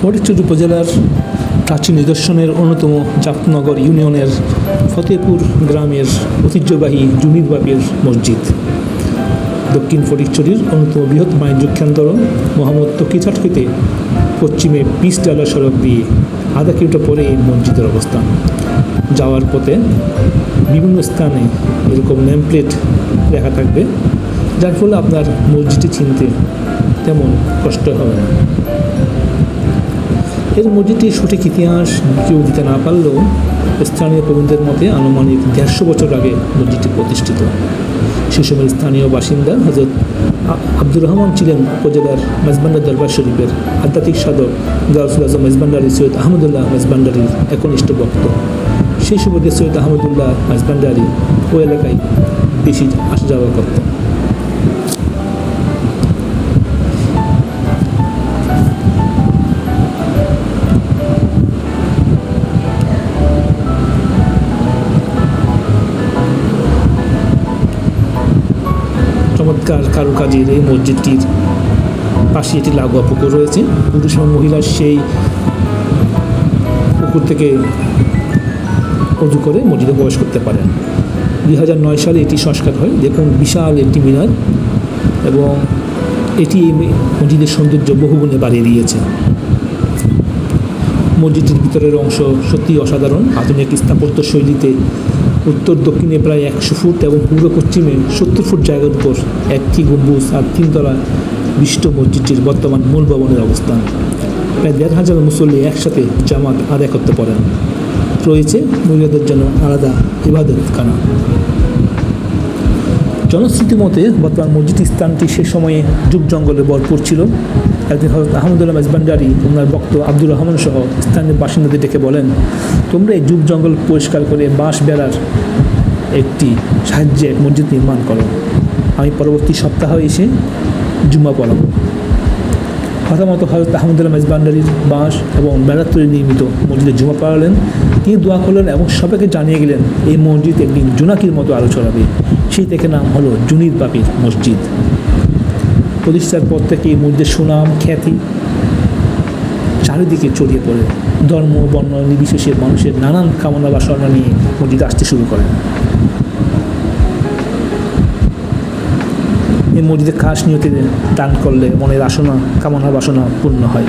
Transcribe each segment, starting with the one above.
ফটিকছড়ি উপজেলার প্রাচীন নিদর্শনের অন্যতম জাফনগর ইউনিয়নের ফতেপুর গ্রামের ঐতিহ্যবাহী জুনির বাপের মসজিদ। দক্ষিণ ফটিকছড়ির অন্যতম বৃহৎ বাণিজ্য কেন্দ্র মোহাম্মদ তকিঘাট হইতে পশ্চিমে 20 ডালা সড়ক দিয়ে আধা কিলোমিটার পরে এই মসজিদের অবস্থান। যাওয়ার পথে বিভিন্ন স্থানে এরকম নেমপ্লেট লেখা থাকবে, যার ফলে আপনার মসজিদটি চিনতে তেমন কষ্ট হবে না। এর মসজিদটির সঠিক ইতিহাস কেউ দিতে না পারলেও স্থানীয় প্রবীণদের মতে আনুমানিক 150 বছর আগে মসজিদটি প্রতিষ্ঠিত। সে সময় স্থানীয় বাসিন্দা হযরত আব্দুর রহমান ছিলেন উপজেলার মেজবান্ডার দরবার শরীফের আধ্যাত্মিক সাধক গাউসুল আজম মেজবান্ডারি সৈয়দ আহমদুল্লাহ মেজবান্ডারির একনিষ্ঠ ভক্ত। সেই সুবাদে সৈয়দ আহমদুল্লাহ মেজবান্ডারি ওই এলাকায় বেশি আসা যাওয়া করতেন। চমৎকার কারুকাজের এই মসজিদটির পাশে একটি লাগোয়া পুকুর রয়েছে। পুরুষ এবং মহিলা সেই পুকুর থেকে অজু করে মসজিদে প্রবেশ করতে পারেন। 2009 সালে এটি সংস্কার হয়। দেখুন, বিশাল একটি মিনার, এবং এটি এই মসজিদের সৌন্দর্য বহুগুণে বাড়িয়ে দিয়েছে। মসজিদটির ভিতরের অংশ সত্যি অসাধারণ। আধুনিক স্থাপত্য শৈলীতে উত্তর দক্ষিণে প্রায় 100 ফুট এবং পূর্ব পশ্চিমে 70 ফুট জায়গার উপর একটি গম্বুজ আর 3 তলা বিশিষ্ট মসজিদটির বর্তমান মূল ভবনের অবস্থান। প্রায় 1500 মুসল্লি একসাথে জামাত আদায় করতে পারেন। রয়েছে মহিলাদের জন্য আলাদা ইবাদতখানা। জনশ্রুতি মতে বর্তমান মসজিদ স্থানটি সে সময়ে যুগ জঙ্গলে ভরপুর ছিল। একদিন হযরত আহমদুল্লাহ মেজবান্ডারি ওনার ভক্ত আব্দুর রহমান সহ স্থানীয় বাসিন্দাদের ডেকে বলেন, তোমরা এই যুগ জঙ্গল পরিষ্কার করে বাঁশ বেড়ার একটি সাহায্যে মসজিদ নির্মাণ করো, আমি পরবর্তী সপ্তাহে এসে জুম্মা পড়াবো। কথা মতো হযরত আহমদুল্লাহ মেজবান্ডারির বাঁশ এবং বেড়ার তৈরি নির্মিত মসজিদে জুমা পড়ালেন। তিনি দোয়া করলেন এবং সবাইকে জানিয়ে গেলেন এই মসজিদ একদিন জোনাকির মতো আলো ছড়াবে। সেই থেকে নাম হলো জুনির বাপের মসজিদ। প্রতিষ্ঠার পর থেকে এই মসজিদের সুনাম খ্যাতি চারিদিকে ছড়িয়ে পড়ে। ধর্ম বর্ণ নির্বিশেষে মানুষের নানান কামনা বাসনা নিয়ে মসজিদ আসতে শুরু করেন। এই মসজিদে খাস নিয়তে দান করলে মনের আসনা কামনা বাসনা পূর্ণ হয়।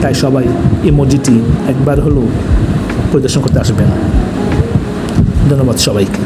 তাই সবাই এই মসজিদটি একবার হলেও পরিদর্শন করতে আসবেন। ধন্যবাদ সবাইকে।